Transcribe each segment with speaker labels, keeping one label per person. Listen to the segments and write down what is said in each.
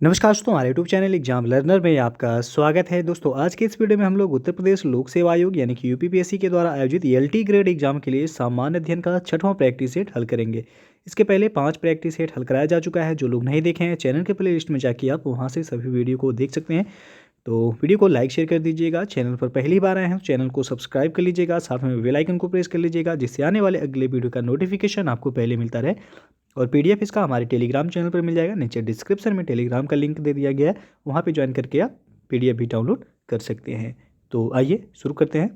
Speaker 1: नमस्कार दोस्तों, हमारे यूट्यूब चैनल एग्जाम लर्नर में आपका स्वागत है। दोस्तों आज के इस वीडियो में हम लोग उत्तर प्रदेश लोक सेवा आयोग यानी कि यूपीपीएससी के द्वारा आयोजित एलटी ग्रेड एग्जाम के लिए सामान्य अध्ययन का 6वां प्रैक्टिस सेट हल करेंगे। इसके पहले 5 प्रैक्टिस सेट हल कराया जा चुका है। जो लोग नहीं देखे हैं चैनल के प्ले लिस्ट में जाके आप वहाँ से सभी वीडियो को देख सकते हैं। तो वीडियो को लाइक शेयर कर दीजिएगा। चैनल पर पहली बार आए हैं तो चैनल को सब्सक्राइब कर लीजिएगा, साथ में बेल आइकन को प्रेस कर लीजिएगा जिससे आने वाले अगले वीडियो का नोटिफिकेशन आपको पहले मिलता रहे। और पीडीएफ इसका हमारे टेलीग्राम चैनल पर मिल जाएगा। नीचे डिस्क्रिप्शन में टेलीग्राम का लिंक दे दिया गया है, वहाँ पे ज्वाइन करके आप पीडीएफ भी डाउनलोड कर सकते हैं। तो आइए शुरू करते हैं।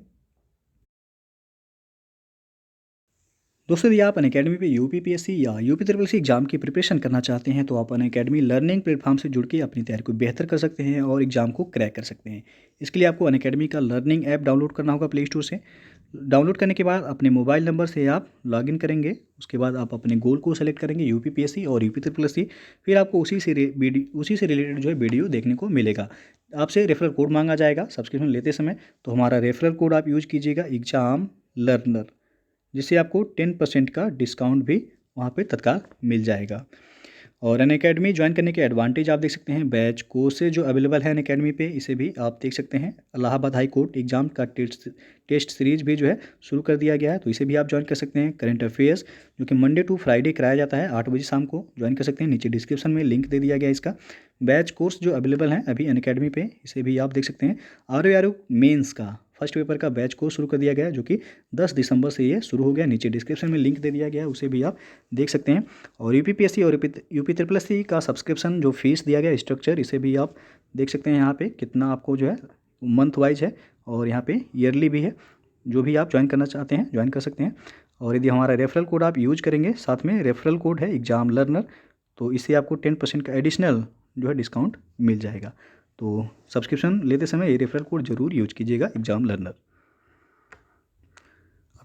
Speaker 1: दोस्तों यदि आप अनअकैडमी पे यूपीपीएससी या यूपी ट्रिपल सी एग्जाम की प्रिपरेशन करना चाहते हैं तो आप अनअकैडमी लर्निंग प्लेटफॉर्म से जुड़ के अपनी तैयारी को बेहतर कर सकते हैं और एग्जाम को क्रैक कर सकते हैं। इसके लिए आपको अनअकैडमी का लर्निंग ऐप डाउनलोड करना होगा प्ले स्टोर से। डाउनलोड करने के बाद अपने मोबाइल नंबर से आप लॉगिन करेंगे। उसके बाद आप अपने गोल को सेलेक्ट करेंगे यूपीपीएससी और यूपी ट्रिपल सी। फिर आपको उसी से रिलेटेड जो है वीडियो देखने को मिलेगा। आपसे रेफरल कोड मांगा जाएगा सब्सक्रिप्शन लेते समय, तो हमारा रेफरल कोड आप यूज कीजिएगा एग्जाम लर्नर, जिससे आपको 10% का डिस्काउंट भी वहाँ पे तत्काल मिल जाएगा। और अनअकैडमी ज्वाइन करने के एडवांटेज आप देख सकते हैं। बैच कोर्सेज जो अवेलेबल है अनअकैडमी पे इसे भी आप देख सकते हैं। इलाहाबाद हाई कोर्ट एग्जाम का टेस्ट सीरीज भी जो है शुरू कर दिया गया है, तो इसे भी आप ज्वाइन कर सकते हैं। करंट अफेयर्स जो कि मंडे टू फ्राइडे कराया जाता है 8 बजे शाम को, ज्वाइन कर सकते हैं। नीचे डिस्क्रिप्शन में लिंक दे दिया गया है इसका। बैच कोर्स जो अवेलेबल हैं अभी अनअकैडमी पे इसे भी आप देख सकते हैं। आर मेंस का फर्स्ट पेपर का बैच कोर्स शुरू कर दिया गया है, जो कि 10 दिसंबर से ये शुरू हो गया। नीचे डिस्क्रिप्शन में लिंक दे दिया गया है, उसे भी आप देख सकते हैं। और यूपीपीएससी और यूपी ट्रिपल एस का सब्सक्रिप्शन जो फीस दिया गया स्ट्रक्चर, इसे भी आप देख सकते हैं। यहाँ पे कितना आपको जो है मंथ वाइज है और यहाँ पे ईयरली भी है। जो भी आप ज्वाइन करना चाहते हैं ज्वाइन कर सकते हैं। और यदि हमारा रेफरल कोड आप यूज करेंगे, साथ में रेफरल कोड है एग्जाम लर्नर, तो इससे आपको 10% का एडिशनल जो है डिस्काउंट मिल जाएगा। तो सब्सक्रिप्शन लेते समय ये रेफरल कोड जरूर यूज कीजिएगा एग्जाम लर्नर।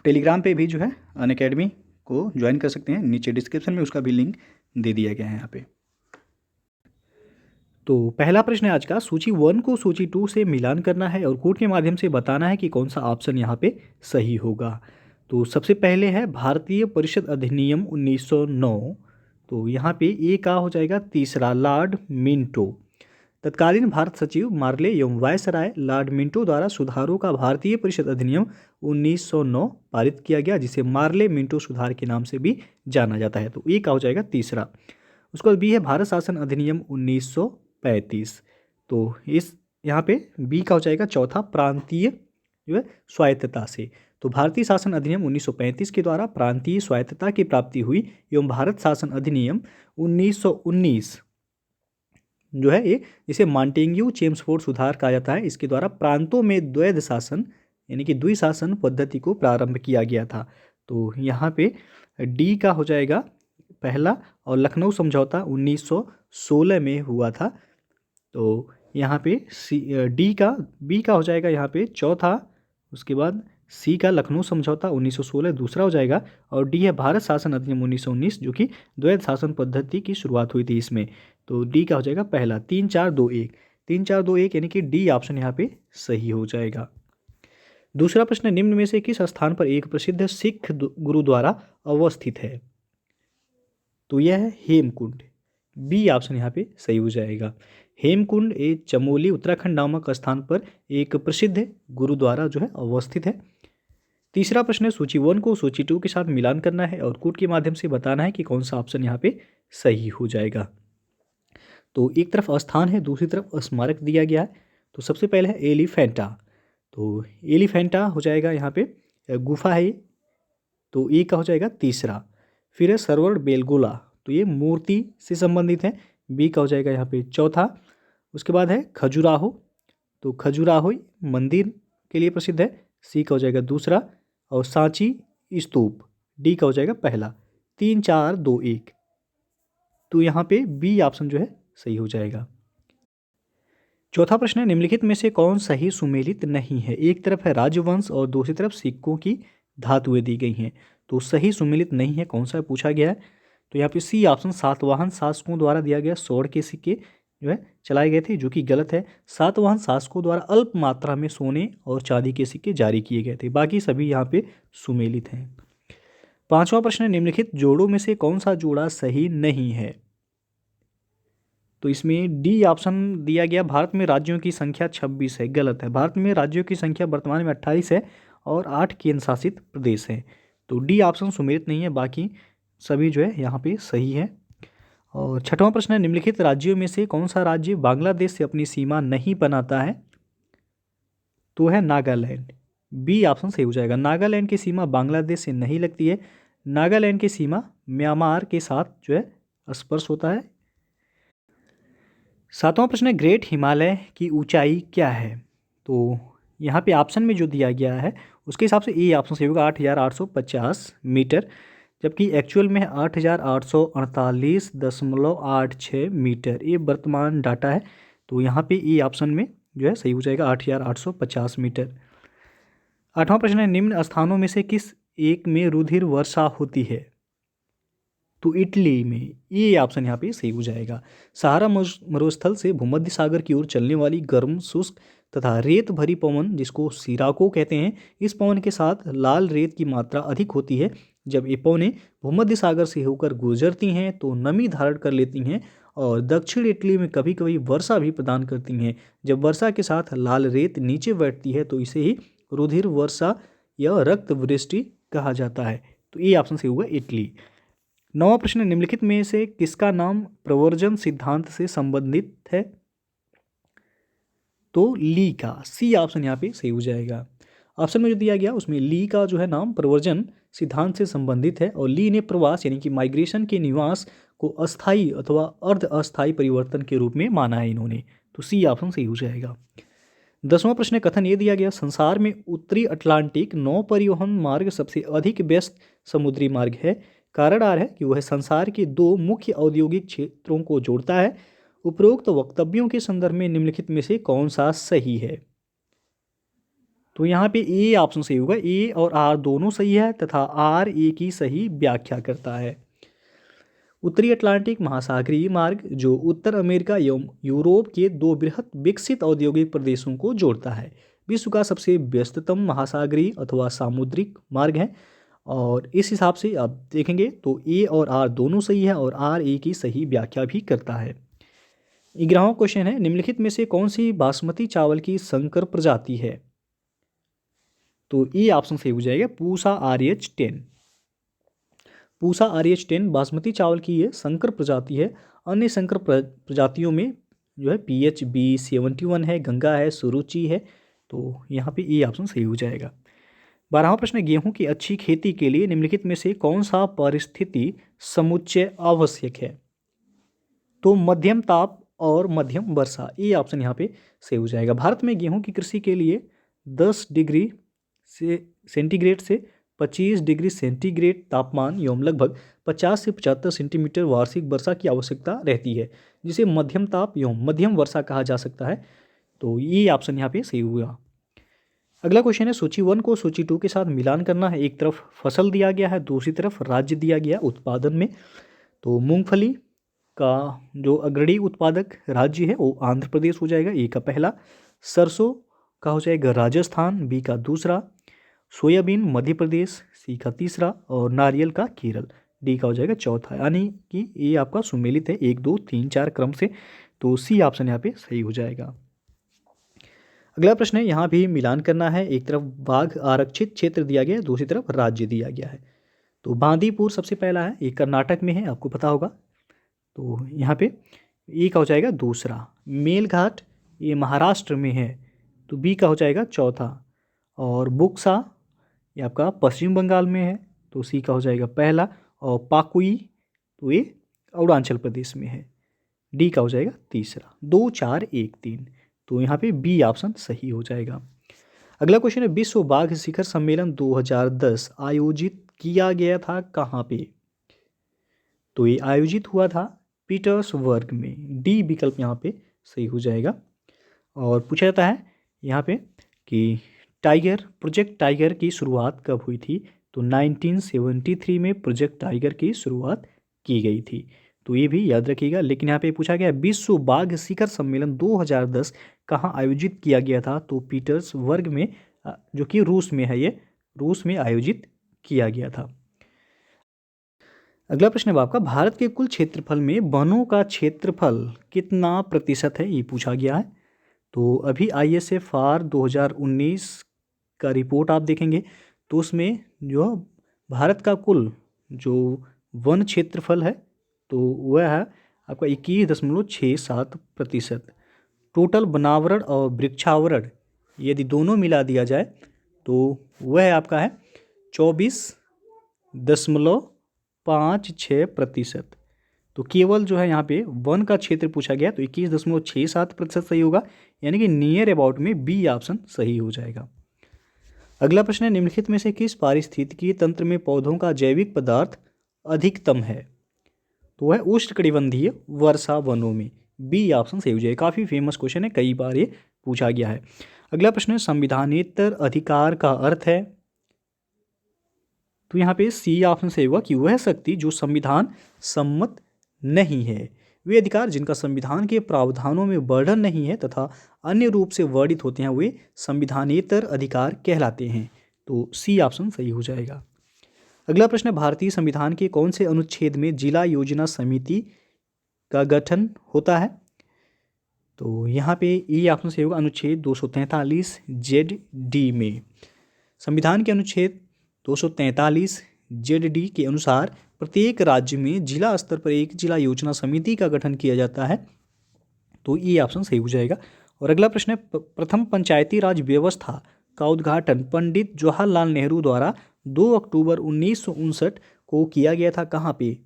Speaker 1: टेलीग्राम पे भी जो है अनअकैडमी को ज्वाइन कर सकते हैं। नीचे डिस्क्रिप्शन में उसका भी लिंक दे दिया गया है यहाँ पे। तो पहला प्रश्न है आज का, सूची 1 को सूची 2 से मिलान करना है और कोड के माध्यम से बताना है कि कौन सा ऑप्शन यहाँ पे सही होगा। तो सबसे पहले है भारतीय परिषद अधिनियम 1909। तो यहाँ पे ए का हो जाएगा तीसरा लॉर्ड मिंटो। तत्कालीन भारत सचिव मार्ले एवं वायसराय लॉर्ड मिंटो द्वारा सुधारों का भारतीय परिषद अधिनियम 1909 पारित किया गया, जिसे मार्ले मिंटो सुधार के नाम से भी जाना जाता है। तो ए का हो जाएगा तीसरा। उसके बाद बी है भारत शासन अधिनियम 1935। तो इस यहाँ पे बी का हो जाएगा चौथा, प्रांतीय जो है स्वायत्तता से। तो भारतीय शासन अधिनियम 1935 के द्वारा प्रांतीय स्वायत्तता की प्राप्ति हुई एवं भारत शासन अधिनियम 1919 जो है ये, इसे मॉन्टेग्यू चेम्सफोर्ड सुधार कहा जाता है। इसके द्वारा प्रांतों में द्वैध शासन यानी कि द्विशासन पद्धति को प्रारंभ किया गया था। तो यहाँ पे डी का हो जाएगा पहला, और लखनऊ समझौता 1916 में हुआ था। तो यहाँ पे डी का बी का हो जाएगा यहाँ पे चौथा। उसके बाद सी का लखनऊ समझौता 1916 दूसरा हो जाएगा। और डी है भारत शासन अधिनियम 1919, जो कि द्वैध शासन पद्धति की शुरुआत हुई थी इसमें। तो डी का हो जाएगा पहला। 3 4 2 1, 3 4 2 1 यानी कि डी ऑप्शन यहाँ पे सही हो जाएगा। दूसरा प्रश्न, निम्न में से किस स्थान पर एक प्रसिद्ध सिख गुरुद्वारा अवस्थित है। तो यह है हेमकुंड। बी ऑप्शन यहाँ पे सही हो जाएगा। हेमकुंड ए चमोली उत्तराखंड नामक स्थान पर एक प्रसिद्ध गुरुद्वारा जो है अवस्थित है। तीसरा प्रश्न है, सूची 1 को सूची 2 के साथ मिलान करना है और कोड के माध्यम से बताना है कि कौन सा ऑप्शन यहाँ पे सही हो जाएगा। तो एक तरफ स्थान है, दूसरी तरफ स्मारक दिया गया है। तो सबसे पहले है एलिफेंटा। तो एलिफेंटा हो जाएगा यहाँ पे गुफा है ये, तो ए का हो जाएगा तीसरा। फिर है सरोवर बेलगोला, तो ये मूर्ति से संबंधित है, बी का हो जाएगा यहाँ पे चौथा। उसके बाद है खजुराहो, तो खजुराहो मंदिर के लिए प्रसिद्ध है, सी का हो जाएगा दूसरा। और सांची स्तूप, डी का हो जाएगा पहला। 3 4 2 1, तो यहाँ पे बी ऑप्शन जो है सही हो जाएगा। चौथा प्रश्न है, निम्नलिखित में से कौन सही सुमेलित नहीं है। एक तरफ है राजवंश और दूसरी तरफ सिक्कों की धातुएं दी गई हैं। तो सही सुमेलित नहीं है कौन सा पूछा गया है। तो यहाँ पे सी ऑप्शन सातवाहन शासकों द्वारा दिया गया स्वर्ण के सिक्के जो है चलाए गए थे, जो कि गलत है। सातवाहन शासकों द्वारा अल्प मात्रा में सोने और चांदी के सिक्के जारी किए गए थे, बाकी सभी यहाँ पे सुमेलित हैं। पांचवा प्रश्न है, निम्नलिखित जोड़ों में से कौन सा जोड़ा सही नहीं है। तो इसमें डी ऑप्शन दिया गया, भारत में राज्यों की संख्या 26 है, गलत है। भारत में राज्यों की संख्या वर्तमान में 28 है और 8 केंद्र शासित प्रदेश हैं। तो डी ऑप्शन सुमेलित नहीं है, बाकी सभी जो है यहाँ पे सही है। और छठवां प्रश्न है, निम्नलिखित राज्यों में से कौन सा राज्य बांग्लादेश से अपनी सीमा नहीं बनाता है? तो है नागालैंड। बी ऑप्शन सही हो जाएगा। नागालैंड की सीमा बांग्लादेश से नहीं लगती है, नागालैंड की सीमा म्यांमार के साथ जो है स्पर्श होता है। सातवां प्रश्न है, ग्रेट हिमालय की ऊंचाई क्या है? तो यहाँ पे ऑप्शन में जो दिया गया है उसके हिसाब से ए ऑप्शन सही होगा, 8,850 मीटर, जबकि एक्चुअल में है 8,848.86 मीटर। ये वर्तमान डाटा है, तो यहाँ पे ए ऑप्शन में जो है सही हो जाएगा 8,850 मीटर। आठवां प्रश्न है, निम्न स्थानों में से किस एक में रुधिर वर्षा होती है? तो इटली में, ये ऑप्शन यहाँ पे सही हो जाएगा। सहारा मरुस्थल से भूमध्य सागर की ओर चलने वाली गर्म शुष्क तथा रेत भरी पवन, जिसको सिराको कहते हैं, इस पवन के साथ लाल रेत की मात्रा अधिक होती है। जब ये पवनें भूमध्य सागर से होकर गुजरती हैं तो नमी धारण कर लेती हैं और दक्षिण इटली में कभी कभी वर्षा भी प्रदान करती हैं। जब वर्षा के साथ लाल रेत नीचे बैठती है तो इसे ही रुधिर वर्षा या रक्त वृष्टि कहा जाता है। तो ये ऑप्शन सही होगा, इटली। नौवां प्रश्न, निम्नलिखित में से किसका नाम प्रवर्जन सिद्धांत से संबंधित है? तो ली का, सी ऑप्शन यहाँ पे सही हो जाएगा। ऑप्शन में जो दिया गया उसमें ली का जो है नाम प्रवर्जन सिद्धांत से संबंधित है, और ली ने प्रवास यानी कि माइग्रेशन के निवास को अस्थायी अथवा अर्ध अस्थायी परिवर्तन के रूप में माना है इन्होंने। तो सी ऑप्शन सही हो जाएगा। 10वां प्रश्न, कथन ये दिया गया, संसार में उत्तरी अटलांटिक नौ परिवहन मार्ग सबसे अधिक व्यस्त समुद्री मार्ग है। कारण आ है कि वह संसार के दो मुख्य औद्योगिक क्षेत्रों को जोड़ता है। उपरोक्त वक्तव्यों के संदर्भ में निम्नलिखित में से कौन सा सही है? तो यहाँ पे ए ऑप्शन सही होगा, ए और आर दोनों सही है तथा आर ए की सही व्याख्या करता है। उत्तरी अटलांटिक महासागरीय मार्ग जो उत्तर अमेरिका एवं यूरोप के दो बृहत विकसित औद्योगिक प्रदेशों को जोड़ता है, विश्व का सबसे व्यस्ततम महासागरीय अथवा सामुद्रिक मार्ग है। और इस हिसाब से आप देखेंगे तो ए और आर दोनों सही है और आर ए की सही व्याख्या भी करता है। 11वां क्वेश्चन है, निम्नलिखित में से कौन सी बासमती चावल की संकर प्रजाति है? तो ए ऑप्शन सही हो जाएगा, पूसा RH10। पूसा RH10 बासमती चावल की ये संकर प्रजाति है। अन्य संकर प्रजातियों में जो है PHB71 है, गंगा है, सुरुचि है। तो यहाँ पे ए ऑप्शन सही हो जाएगा। 12वां प्रश्न, गेहूं की अच्छी खेती के लिए निम्नलिखित में से कौन सा परिस्थिति समुच्चय आवश्यक है? तो मध्यम ताप और मध्यम वर्षा, ये ऑप्शन यहाँ पे सही हो जाएगा। भारत में गेहूं की कृषि के लिए 10 डिग्री सेंटीग्रेड से 25 डिग्री सेंटीग्रेड तापमान एवं लगभग 50 से 75 सेंटीमीटर वार्षिक वर्षा की आवश्यकता रहती है, जिसे मध्यम ताप एवं मध्यम वर्षा कहा जा सकता है। तो ये ऑप्शन यहाँ पे सही हुआ। अगला क्वेश्चन है, सूची 1 को सूची 2 के साथ मिलान करना है। एक तरफ फसल दिया गया है, दूसरी तरफ राज्य दिया गया उत्पादन में। तो मूंगफली का जो अग्रणी उत्पादक राज्य है वो आंध्र प्रदेश हो जाएगा, ए का पहला। सरसों का हो जाएगा राजस्थान, बी का दूसरा। सोयाबीन मध्य प्रदेश, सी का तीसरा। और नारियल का केरल, डी का हो जाएगा चौथा। यानी कि ये आपका सुमेलित है 1 2 3 4 क्रम से। तो सी ऑप्शन यहाँ पे सही हो जाएगा। अगला प्रश्न है, यहाँ भी मिलान करना है। एक तरफ बाघ आरक्षित क्षेत्र दिया गया है, दूसरी तरफ राज्य दिया गया है। तो बांदीपुर सबसे पहला है, ये कर्नाटक में है, आपको पता होगा। तो यहाँ पे ए का हो जाएगा दूसरा। मेलघाट ये महाराष्ट्र में है, तो बी का हो जाएगा चौथा। और बुक्सा ये आपका पश्चिम बंगाल में है, तो सी का हो जाएगा पहला। और पाकुई तो ये अरुणाचल प्रदेश में है, डी का हो जाएगा तीसरा। 2 4 1 3, तो यहाँ पे बी ऑप्शन सही हो जाएगा। अगला क्वेश्चन है, विश्व बाघ शिखर सम्मेलन 2010 आयोजित किया गया था कहाँ पे? तो ये आयोजित हुआ था पीटर्सबर्ग में, डी विकल्प यहाँ पे सही हो जाएगा। और पूछा जाता है यहाँ पे कि प्रोजेक्ट टाइगर की शुरुआत कब हुई थी? तो 1973 में प्रोजेक्ट टाइगर की शुरुआत की गई थी, तो ये भी याद रखिएगा। लेकिन यहाँ पे पूछा गया विश्व बाघ शिखर सम्मेलन 2010 कहाँ आयोजित किया गया था? तो पीटर्सबर्ग में, जो कि रूस में है, ये रूस में आयोजित किया गया था। अगला प्रश्न है आपका, भारत के कुल क्षेत्रफल में वनों का क्षेत्रफल कितना प्रतिशत है, ये पूछा गया है। तो अभी ISFR 2019 का रिपोर्ट आप देखेंगे तो उसमें जो भारत का कुल जो वन क्षेत्रफल है तो वह है आपका 21.67%। टोटल वनावरण और वृक्षावरण यदि दोनों मिला दिया जाए तो वह आपका है 24.56%। तो केवल जो है यहाँ पे वन का क्षेत्र पूछा गया तो 21.67% सही होगा, यानी कि नियर अबाउट में बी ऑप्शन सही हो जाएगा। अगला प्रश्न है, निम्नलिखित में से किस पारिस्थितिकी तंत्र में पौधों का जैविक पदार्थ अधिकतम है? तो वह उष्णकटिबंधीय वर्षा वनों में, बी ऑप्शन सही हो जाएगा। काफ़ी फेमस क्वेश्चन है, कई बार ये पूछा गया है। अगला प्रश्न है, संविधानेतर अधिकार का अर्थ है? तो यहाँ पे सी ऑप्शन सही होगा कि वह शक्ति जो संविधान सम्मत नहीं है, वे अधिकार जिनका संविधान के प्रावधानों में वर्णन नहीं है तथा अन्य रूप से वर्णित होते हैं वे संविधानेतर अधिकार कहलाते हैं। तो सी ऑप्शन सही हो जाएगा। अगला प्रश्न है, भारतीय संविधान के कौन से अनुच्छेद में जिला योजना समिति का गठन होता है? तो यहाँ पे ई ऑप्शन सही होगा, अनुच्छेद 243 ZD में। संविधान के अनुच्छेद 243 ZD के अनुसार प्रत्येक राज्य में जिला स्तर पर एक जिला योजना समिति का गठन किया जाता है। तो ये ऑप्शन सही हो जाएगा। और अगला प्रश्न है, प्रथम पंचायती राज व्यवस्था का उद्घाटन पंडित जवाहरलाल नेहरू द्वारा 2 अक्टूबर 1959 को किया गया था, कहाँ पे?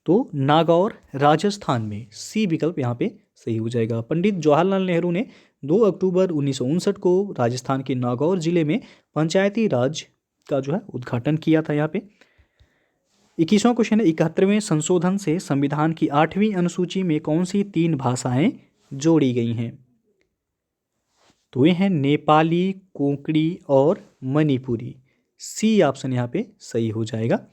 Speaker 1: तो नागौर राजस्थान में, सी विकल्प यहाँ पे सही हो जाएगा। पंडित जवाहरलाल नेहरू ने 2 अक्टूबर 1959 को राजस्थान के नागौर जिले में पंचायती राज का जो है उद्घाटन किया था। यहाँ पे 21वां क्वेश्चन है, 71वें संशोधन से संविधान की 8वीं अनुसूची में कौन सी 3 भाषाएं जोड़ी गई हैं? तो ये हैं नेपाली, कोंकणी और मणिपुरी। सी ऑप्शन यहाँ पे सही हो जाएगा।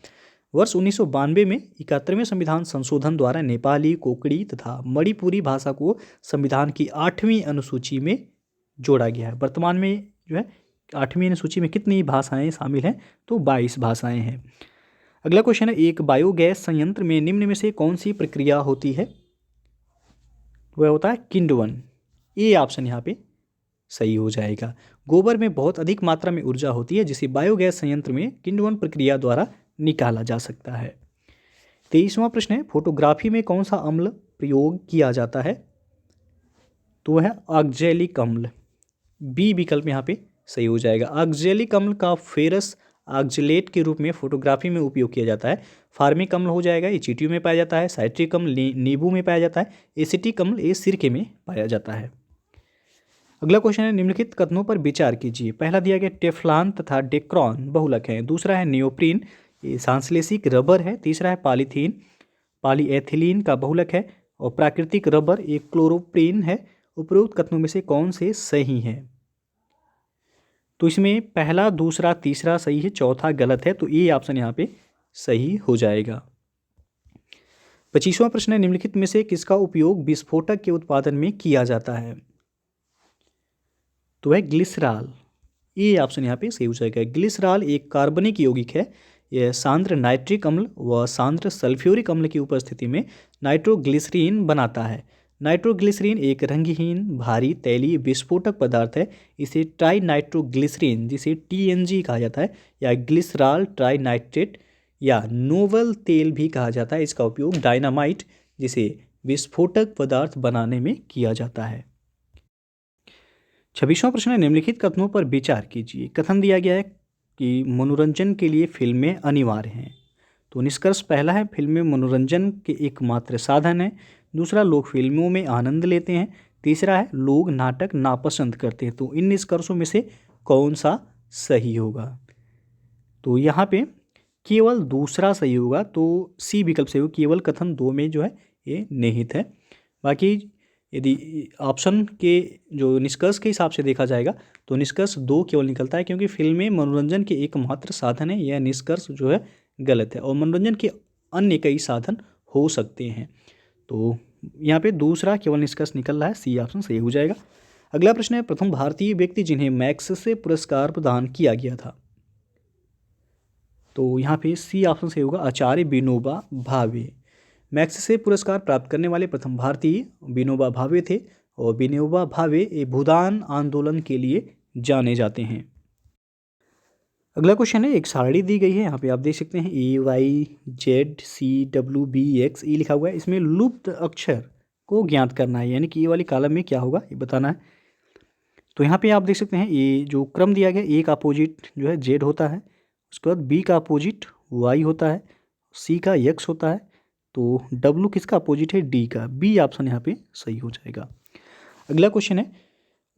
Speaker 1: वर्ष 1992 में 71वें संविधान संशोधन द्वारा नेपाली, कोंकणी तथा मणिपुरी भाषा को संविधान की 8वीं अनुसूची में जोड़ा गया है। वर्तमान में जो है 8वीं अनुसूची में कितनी भाषाएं शामिल हैं? तो 22 भाषाएं हैं। अगला क्वेश्चन है, एक बायोगैस संयंत्र में निम्न में से कौन सी प्रक्रिया होती है? वह होता है किण्वन। ए ऑप्शन यहाँ पे सही हो जाएगा। गोबर में बहुत अधिक मात्रा में ऊर्जा होती है जिसे बायोगैस संयंत्र में किण्वन प्रक्रिया द्वारा निकाला जा सकता है। 23वां प्रश्न है, फोटोग्राफी में कौन सा अम्ल प्रयोग किया जाता है? तो वह है ऑक्जेलिक अम्ल। बी विकल्प यहाँ पे सही हो जाएगा। ऑक्जेलिक अम्ल का फेरस ऑक्जेलेट के रूप में फोटोग्राफी में उपयोग किया जाता है। फार्मिक अम्ल हो जाएगा, ये चींटियों में पाया जाता है। साइट्रिक अम्ल नींबू में पाया जाता है। एसिटिक अम्ल ये सिरके में पाया जाता है। अगला क्वेश्चन है, निम्नलिखित कथनों पर विचार कीजिए। पहला दिया गया टेफ्लॉन तथा डेक्रॉन बहुलक है। दूसरा है नियोप्रीन, ये सांश्लेषिक रबर है। तीसरा है पॉलीथीन, पॉलीएथिलीन का बहुलक है। और प्राकृतिक रबर एक क्लोरोप्रीन है। उपरोक्त कथनों में से कौन से सही हैं? तो इसमें पहला, दूसरा, तीसरा सही है, चौथा गलत है। तो ये ऑप्शन यहाँ पे सही हो जाएगा। 25वां प्रश्न है, निम्नलिखित में से किसका उपयोग विस्फोटक के उत्पादन में किया जाता है? तो है ग्लिसरॉल। ये ऑप्शन यहाँ पे सही हो जाएगा। ग्लिसरॉल एक कार्बनिक यौगिक है। यह सांद्र नाइट्रिक अम्ल व सांद्र सल्फ्यूरिक अम्ल की उपस्थिति में नाइट्रोग्लिसरीन बनाता है। नाइट्रोग्लिसरीन एक रंगहीन भारी तैलीय विस्फोटक पदार्थ है। इसे ट्राई नाइट्रोग्लिसरीन, जिसे TNG कहा जाता है, या ग्लिसरॉल ट्राई नाइट्रेट या नोवल तेल भी कहा जाता है। इसका उपयोग डायनामाइट, जिसे विस्फोटक पदार्थ बनाने में किया जाता है। 26वां प्रश्न है, निम्नलिखित कथनों पर विचार कीजिए। कथन दिया गया है कि मनोरंजन के लिए फिल्में अनिवार्य हैं। तो निष्कर्ष पहला है, फिल्में मनोरंजन के एकमात्र साधन है। दूसरा, लोग फिल्मों में आनंद लेते हैं। तीसरा है, लोग नाटक नापसंद करते हैं। तो इन निष्कर्षों में से कौन सा सही होगा? तो यहाँ पे केवल दूसरा सही होगा। तो सी विकल्प सही होगा। केवल कथन 2 में जो है ये निहित है। बाकी यदि ऑप्शन के जो निष्कर्ष के हिसाब से देखा जाएगा तो निष्कर्ष 2 केवल निकलता है, क्योंकि फिल्में मनोरंजन के एकमात्र साधन है। यह निष्कर्ष जो है गलत है और मनोरंजन के अन्य कई साधन हो सकते हैं। तो यहाँ पे दूसरा केवल निष्कर्ष निकल रहा है, सी ऑप्शन सही हो जाएगा। अगला प्रश्न है, प्रथम भारतीय व्यक्ति जिन्हें मैक्सेसे पुरस्कार प्रदान किया गया था। तो यहाँ पे सी ऑप्शन सही होगा, आचार्य विनोबा भावे। मैग्सेसे पुरस्कार प्राप्त करने वाले प्रथम भारतीय विनोबा भावे थे, और विनोबा भावे ये भूदान आंदोलन के लिए जाने जाते हैं। अगला क्वेश्चन है, एक सारणी दी गई है, यहाँ पे आप देख सकते हैं AYZCWBXE लिखा हुआ है। इसमें लुप्त अक्षर को ज्ञात करना है, यानी कि ये वाली कॉलम में क्या होगा ये बताना है। तो यहाँ पे आप देख सकते हैं ये जो क्रम दिया गया, ए का अपोजिट जो है जेड होता है, उसके बाद बी का अपोजिट वाई होता है, सी का एक्स होता है, तो डब्लू किसका अपोजिट है, डी का। बी ऑप्शन यहाँ पे सही हो जाएगा। अगला क्वेश्चन है,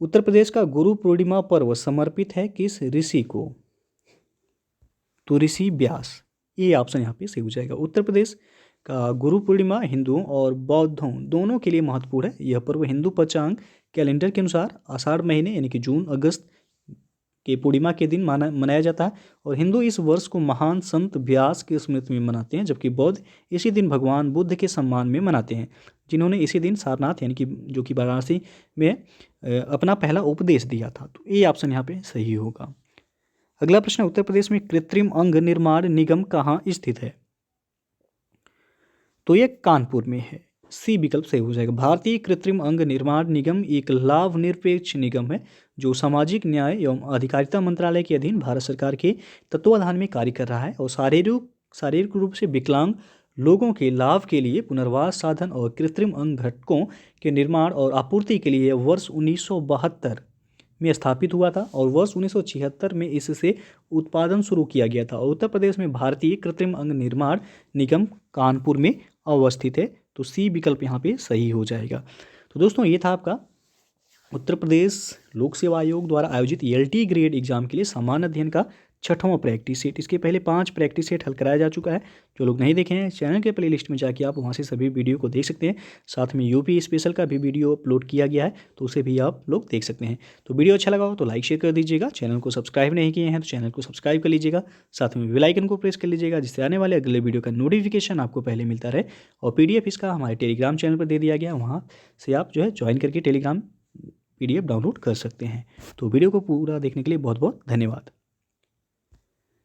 Speaker 1: उत्तर प्रदेश का गुरु पूर्णिमा पर्व समर्पित है किस ऋषि को, तो ऋषि व्यास। ये ऑप्शन यहाँ पे सही हो जाएगा। उत्तर प्रदेश का गुरु पूर्णिमा हिंदुओं और बौद्धों दोनों के लिए महत्वपूर्ण है। यह पर्व हिंदू पंचांग कैलेंडर के अनुसार आषाढ़ महीने यानी कि जून अगस्त के पूर्णिमा के दिन मनाया जाता है, और हिंदू इस वर्ष को महान संत व्यास की स्मृति में मनाते हैं, जबकि बौद्ध इसी दिन भगवान बुद्ध के सम्मान में मनाते हैं, जिन्होंने इसी दिन सारनाथ यानी कि जो कि वाराणसी में अपना पहला उपदेश दिया था। तो ये ऑप्शन यहाँ पे सही होगा। अगला प्रश्न, उत्तर प्रदेश में कृत्रिम अंग निर्माण निगम कहाँ स्थित है, तो ये कानपुर में है। सी विकल्प सही हो जाएगा। भारतीय कृत्रिम अंग निर्माण निगम एक लाभ निरपेक्ष निगम है जो सामाजिक न्याय एवं अधिकारिता मंत्रालय के अधीन भारत सरकार के तत्वाधान में कार्य कर रहा है, और शारीरिक रूप से विकलांग लोगों के लाभ के लिए पुनर्वास साधन और कृत्रिम अंग घटकों के निर्माण और आपूर्ति के लिए वर्ष 1972 में स्थापित हुआ था, और वर्ष 1976 में इससे उत्पादन शुरू किया गया था। और उत्तर प्रदेश में भारतीय कृत्रिम अंग निर्माण निगम कानपुर में अवस्थित है, तो सी विकल्प यहाँ पे सही हो जाएगा। तो दोस्तों ये था आपका उत्तर प्रदेश लोक सेवा आयोग द्वारा आयोजित LT ग्रेड एग्जाम के लिए सामान्य अध्ययन का 6वां प्रैक्टिस सेट। इसके पहले 5 प्रैक्टिस सेट हल कराया जा चुका है। जो लोग नहीं देखे हैं, चैनल के प्लेलिस्ट में जाके आप वहां से सभी वीडियो को देख सकते हैं। साथ में यूपी स्पेशल का भी वीडियो अपलोड किया गया है, तो उसे भी आप लोग देख सकते हैं। तो वीडियो अच्छा लगा हो तो लाइक शेयर कर दीजिएगा। चैनल को सब्सक्राइब नहीं किए हैं तो चैनल को सब्सक्राइब कर लीजिएगा। साथ में बेल आइकन को प्रेस कर लीजिएगा, जिससे आने वाले अगले वीडियो का नोटिफिकेशन आपको पहले मिलता रहे। और PDF इसका हमारे टेलीग्राम चैनल पर दे दिया गया, वहाँ से आप जो है ज्वाइन करके टेलीग्राम PDF डाउनलोड कर सकते हैं। तो वीडियो को पूरा देखने के लिए बहुत बहुत धन्यवाद।